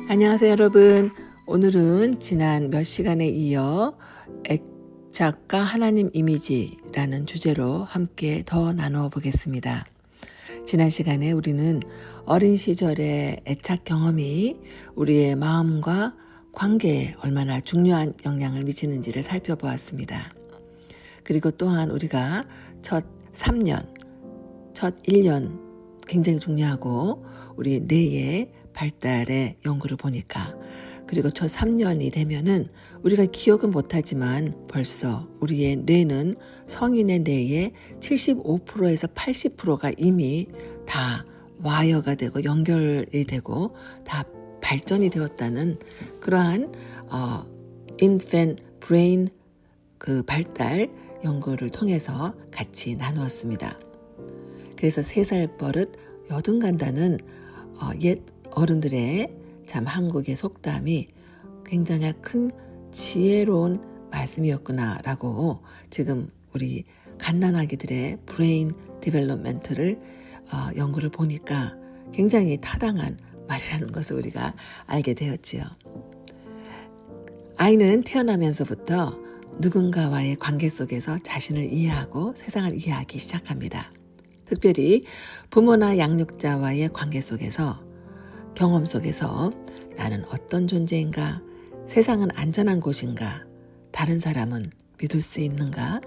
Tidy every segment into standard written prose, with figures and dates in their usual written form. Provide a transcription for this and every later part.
안녕하세요, 여러분. 오늘은 지난 몇 시간에 이어 애착과 하나님 이미지라는 주제로 함께 더 나누어 보겠습니다. 지난 시간에 우리는 어린 시절의 애착 경험이 우리의 마음과 관계에 얼마나 중요한 영향을 미치는지를 살펴보았습니다. 그리고 또한 우리가 첫 3년, 첫 1년 굉장히 중요하고 우리 뇌의 발달의 연구를 보니까, 그리고 첫 3년이 되면은 우리가 기억은 못하지만 벌써 우리의 뇌는 성인의 뇌의 75%에서 80%가 이미 다 와이어가 되고 연결이 되고 다 발전이 되었다는 그러한 infant brain 그 발달 연구를 통해서 같이 나누었습니다. 그래서 3살 버릇 여든 간다는 옛 어른들의 참 한국의 속담이 굉장히 큰 지혜로운 말씀이었구나라고 지금 우리 갓난아기들의 브레인 디벨롭먼트를 연구를 보니까 굉장히 타당한 말이라는 것을 우리가 알게 되었지요. 아이는 태어나면서부터 누군가와의 관계 속에서 자신을 이해하고 세상을 이해하기 시작합니다. 특별히 부모나 양육자와의 관계 속에서, 경험 속에서 나는 어떤 존재인가, 세상은 안전한 곳인가, 다른 사람은 믿을 수 있는가,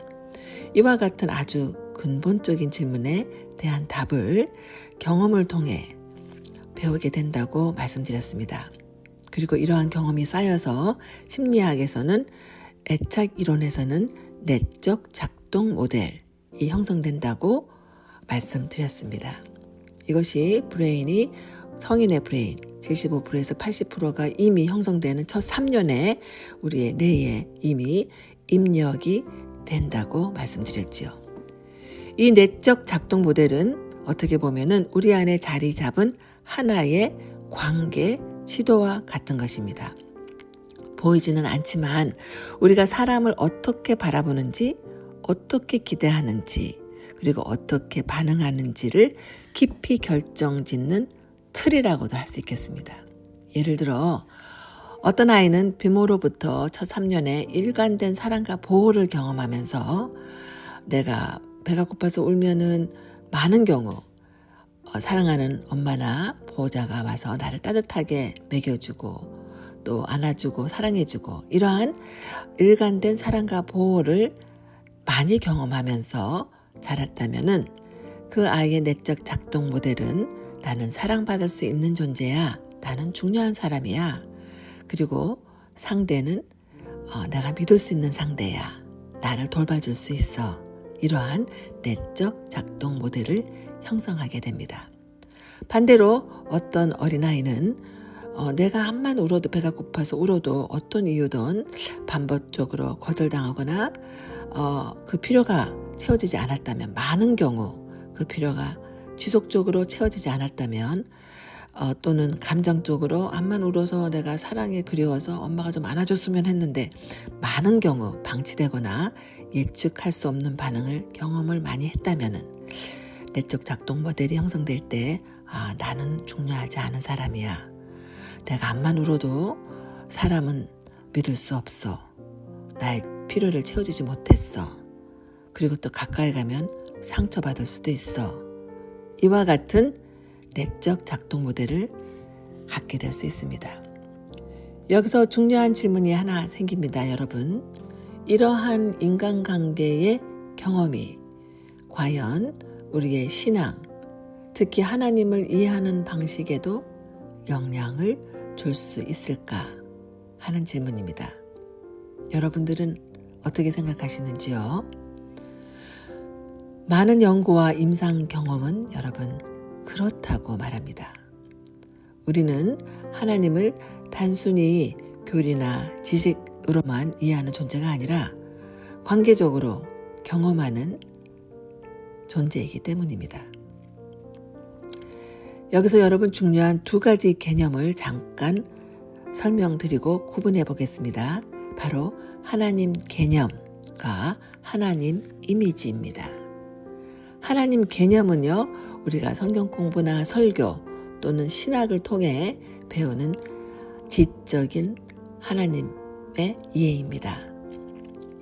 이와 같은 아주 근본적인 질문에 대한 답을 경험을 통해 배우게 된다고 말씀드렸습니다. 그리고 이러한 경험이 쌓여서 심리학에서는 애착 이론에서는 내적 작동 모델이 형성된다고 말씀드렸습니다. 이것이 브레인이 성인의 브레인 75%에서 80%가 이미 형성되는 첫 3년에 우리의 뇌에 이미 입력이 된다고 말씀드렸지요. 이 내적 작동 모델은 어떻게 보면은 우리 안에 자리 잡은 하나의 관계 지도와 같은 것입니다. 보이지는 않지만 우리가 사람을 어떻게 바라보는지, 어떻게 기대하는지, 그리고 어떻게 반응하는지를 깊이 결정짓는 틀이라고도 할 수 있겠습니다. 예를 들어 어떤 아이는 부모로부터 첫 3년에 일관된 사랑과 보호를 경험하면서 내가 배가 고파서 울면은 많은 경우 사랑하는 엄마나 보호자가 와서 나를 따뜻하게 먹여주고 또 안아주고 사랑해주고, 이러한 일관된 사랑과 보호를 많이 경험하면서 자랐다면은 그 아이의 내적 작동 모델은 나는 사랑받을 수 있는 존재야, 나는 중요한 사람이야, 그리고 상대는 내가 믿을 수 있는 상대야, 나를 돌봐줄 수 있어, 이러한 내적 작동 모델을 형성하게 됩니다. 반대로 어떤 어린아이는 내가 한만 울어도, 배가 고파서 울어도 어떤 이유든 반복적으로 거절당하거나 그 필요가 채워지지 않았다면, 많은 경우 그 필요가 지속적으로 채워지지 않았다면, 또는 감정적으로 암만 울어서 내가 사랑에 그리워서 엄마가 좀 안아줬으면 했는데 많은 경우 방치되거나 예측할 수 없는 반응을 경험을 많이 했다면은 내적 작동 모델이 형성될 때 나는 중요하지 않은 사람이야, 내가 암만 울어도 사람은 믿을 수 없어, 나의 필요를 채워주지 못했어, 그리고 또 가까이 가면 상처받을 수도 있어, 이와 같은 내적 작동 모델을 갖게 될 수 있습니다. 여기서 중요한 질문이 하나 생깁니다, 여러분. 이러한 인간관계의 경험이 과연 우리의 신앙, 특히 하나님을 이해하는 방식에도 영향을 줄 수 있을까 하는 질문입니다. 여러분들은 어떻게 생각하시는지요? 많은 연구와 임상 경험은 여러분 그렇다고 말합니다. 우리는 하나님을 단순히 교리나 지식으로만 이해하는 존재가 아니라 관계적으로 경험하는 존재이기 때문입니다. 여기서 여러분 중요한 2가지 개념을 잠깐 설명드리고 구분해 보겠습니다. 바로 하나님 개념과 하나님 이미지입니다. 하나님 개념은요, 우리가 성경 공부나 설교 또는 신학을 통해 배우는 지적인 하나님의 이해입니다.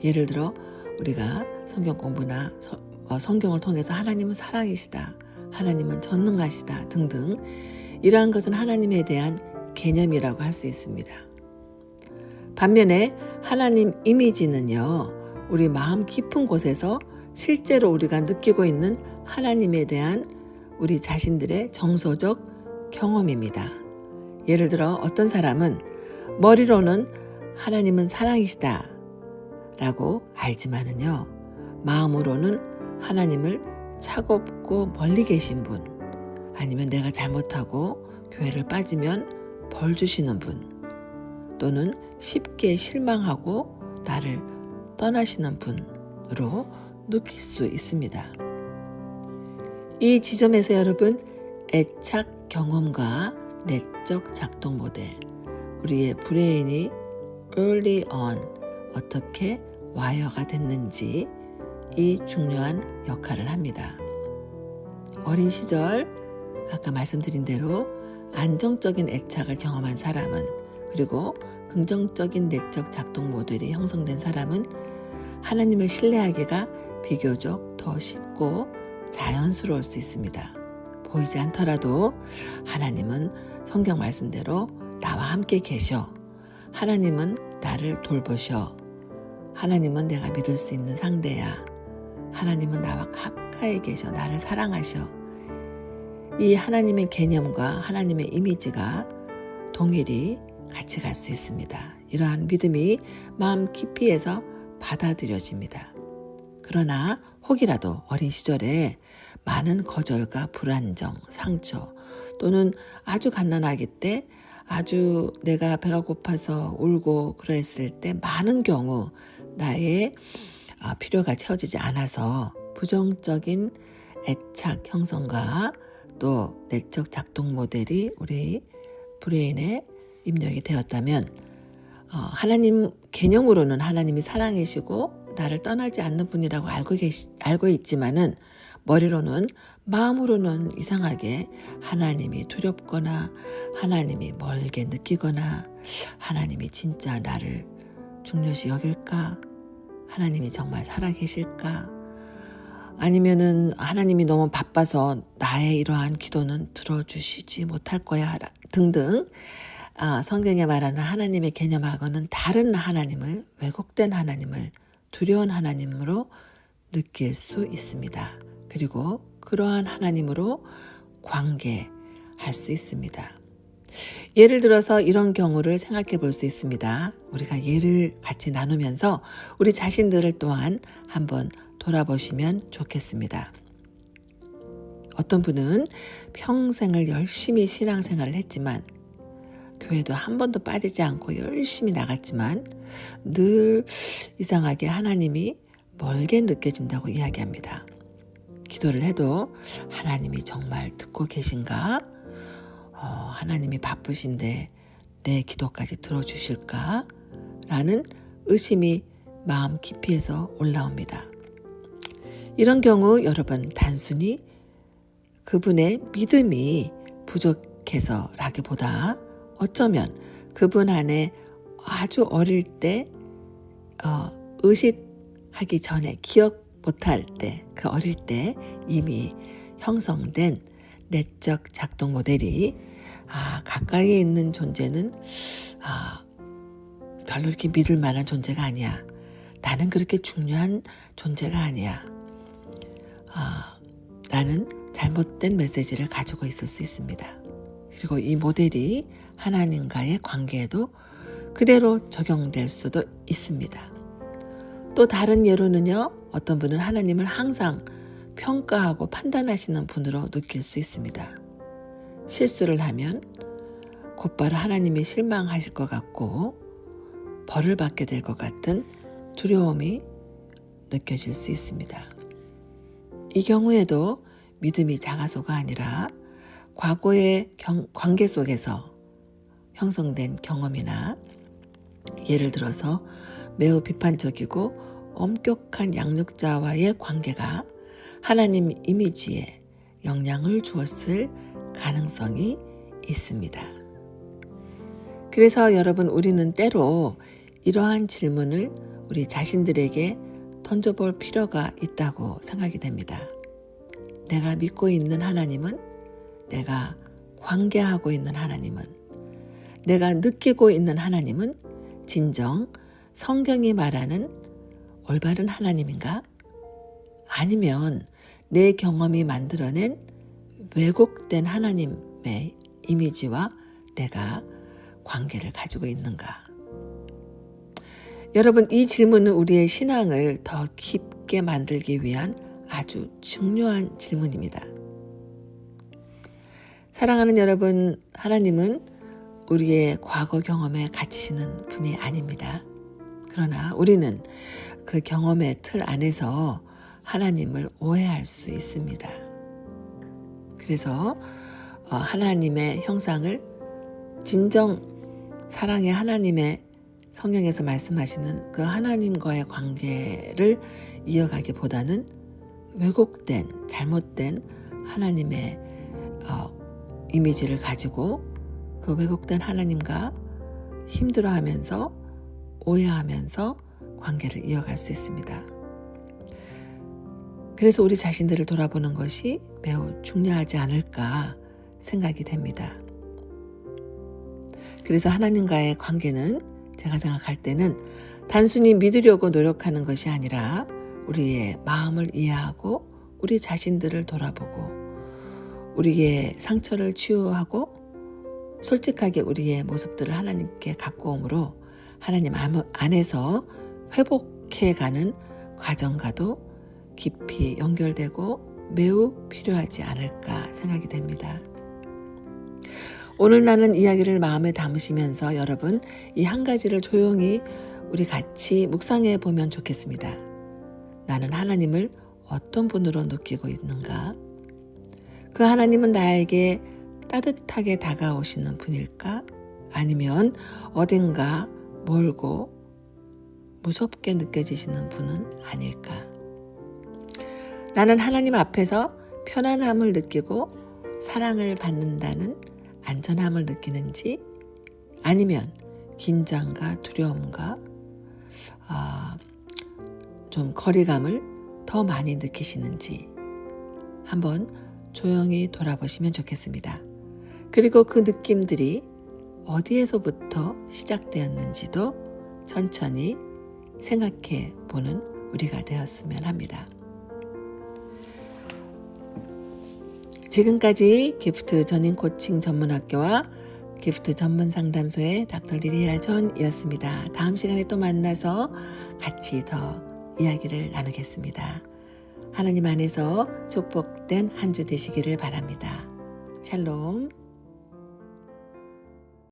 예를 들어 우리가 성경 공부나 성경을 통해서 하나님은 사랑이시다, 하나님은 전능하시다 등등, 이러한 것은 하나님에 대한 개념이라고 할 수 있습니다. 반면에 하나님 이미지는요, 우리 마음 깊은 곳에서 실제로 우리가 느끼고 있는 하나님에 대한 우리 자신들의 정서적 경험입니다. 예를 들어 어떤 사람은 머리로는 하나님은 사랑이시다 라고 알지만은요, 마음으로는 하나님을 차갑고 멀리 계신 분, 아니면 내가 잘못하고 교회를 빠지면 벌 주시는 분, 또는 쉽게 실망하고 나를 떠나시는 분으로 느낄 수 있습니다. 이 지점에서 여러분, 애착 경험과 내적 작동 모델, 우리의 브레인이 early on 어떻게 와이어가 됐는지 이 중요한 역할을 합니다. 어린 시절 아까 말씀드린 대로 안정적인 애착을 경험한 사람은, 그리고 긍정적인 내적 작동 모델이 형성된 사람은 하나님을 신뢰하기가 비교적 더 쉽고 자연스러울 수 있습니다. 보이지 않더라도 하나님은 성경 말씀대로 나와 함께 계셔, 하나님은 나를 돌보셔, 하나님은 내가 믿을 수 있는 상대야, 하나님은 나와 가까이 계셔, 나를 사랑하셔. 이 하나님의 개념과 하나님의 이미지가 동일히 같이 갈 수 있습니다. 이러한 믿음이 마음 깊이에서 받아들여집니다. 그러나 혹이라도 어린 시절에 많은 거절과 불안정, 상처, 또는 아주 갓난아기 때 아주 내가 배가 고파서 울고 그랬을 때 많은 경우 나의 필요가 채워지지 않아서 부정적인 애착 형성과 또 내적 작동 모델이 우리 브레인에 입력이 되었다면, 하나님 개념으로는 하나님이 사랑이시고 나를 떠나지 않는 분이라고 알고 있지만은 머리로는, 마음으로는 이상하게 하나님이 두렵거나 하나님이 멀게 느끼거나 하나님이 진짜 나를 중요시 여길까? 하나님이 정말 살아계실까? 아니면은 하나님이 너무 바빠서 나의 이러한 기도는 들어주시지 못할 거야 등등, 성경에 말하는 하나님의 개념하고는 다른 하나님을, 왜곡된 하나님을, 두려운 하나님으로 느낄 수 있습니다. 그리고 그러한 하나님으로 관계할 수 있습니다. 예를 들어서 이런 경우를 생각해 볼 수 있습니다. 우리가 예를 같이 나누면서 우리 자신들을 또한 한번 돌아보시면 좋겠습니다. 어떤 분은 평생을 열심히 신앙생활을 했지만, 교회도 한 번도 빠지지 않고 열심히 나갔지만 늘 이상하게 하나님이 멀게 느껴진다고 이야기합니다. 기도를 해도 하나님이 정말 듣고 계신가? 하나님이 바쁘신데 내 기도까지 들어주실까? 라는 의심이 마음 깊이에서 올라옵니다. 이런 경우 여러분, 단순히 그분의 믿음이 부족해서라기보다 어쩌면 그분 안에 아주 어릴 때 의식하기 전에, 기억 못할 때, 그 어릴 때 이미 형성된 내적 작동 모델이 가까이에 있는 존재는 별로 이렇게 믿을 만한 존재가 아니야. 나는 그렇게 중요한 존재가 아니야. 나는 잘못된 메시지를 가지고 있을 수 있습니다. 그리고 이 모델이 하나님과의 관계에도 그대로 적용될 수도 있습니다. 또 다른 예로는요, 어떤 분은 하나님을 항상 평가하고 판단하시는 분으로 느낄 수 있습니다. 실수를 하면 곧바로 하나님이 실망하실 것 같고 벌을 받게 될 것 같은 두려움이 느껴질 수 있습니다. 이 경우에도 믿음이 작아서가 아니라 과거의 관계 속에서 형성된 경험이나, 예를 들어서 매우 비판적이고 엄격한 양육자와의 관계가 하나님 이미지에 영향을 주었을 가능성이 있습니다. 그래서 여러분, 우리는 때로 이러한 질문을 우리 자신들에게 던져볼 필요가 있다고 생각이 됩니다. 내가 믿고 있는 하나님은, 내가 관계하고 있는 하나님은, 내가 느끼고 있는 하나님은 진정 성경이 말하는 올바른 하나님인가? 아니면 내 경험이 만들어낸 왜곡된 하나님의 이미지와 내가 관계를 가지고 있는가? 여러분, 이 질문은 우리의 신앙을 더 깊게 만들기 위한 아주 중요한 질문입니다. 사랑하는 여러분, 하나님은 우리의 과거 경험에 갇히시는 분이 아닙니다. 그러나 우리는 그 경험의 틀 안에서 하나님을 오해할 수 있습니다. 그래서 하나님의 형상을, 진정 사랑의 하나님의 성경에서 말씀하시는 그 하나님과의 관계를 이어가기보다는 왜곡된, 잘못된 하나님의 이미지를 가지고 그 왜곡된 하나님과 힘들어하면서 오해하면서 관계를 이어갈 수 있습니다. 그래서 우리 자신들을 돌아보는 것이 매우 중요하지 않을까 생각이 됩니다. 그래서 하나님과의 관계는 제가 생각할 때는 단순히 믿으려고 노력하는 것이 아니라 우리의 마음을 이해하고 우리 자신들을 돌아보고 우리의 상처를 치유하고 솔직하게 우리의 모습들을 하나님께 갖고 오므로 하나님 안에서 회복해가는 과정과도 깊이 연결되고 매우 필요하지 않을까 생각이 됩니다. 오늘 나눈 이야기를 마음에 담으시면서 여러분, 이 한 가지를 조용히 우리 같이 묵상해 보면 좋겠습니다. 나는 하나님을 어떤 분으로 느끼고 있는가? 그 하나님은 나에게 따뜻하게 다가오시는 분일까? 아니면 어딘가 멀고 무섭게 느껴지시는 분은 아닐까? 나는 하나님 앞에서 편안함을 느끼고 사랑을 받는다는 안전함을 느끼는지, 아니면 긴장과 두려움과 좀 거리감을 더 많이 느끼시는지 한번 조용히 돌아보시면 좋겠습니다. 그리고 그 느낌들이 어디에서부터 시작되었는지도 천천히 생각해 보는 우리가 되었으면 합니다. 지금까지 기프트 전인 코칭 전문학교와 기프트 전문 상담소의 닥터 리리아 존이었습니다. 다음 시간에 또 만나서 같이 더 이야기를 나누겠습니다. 하나님 안에서 축복된 한 주 되시기를 바랍니다. 샬롬.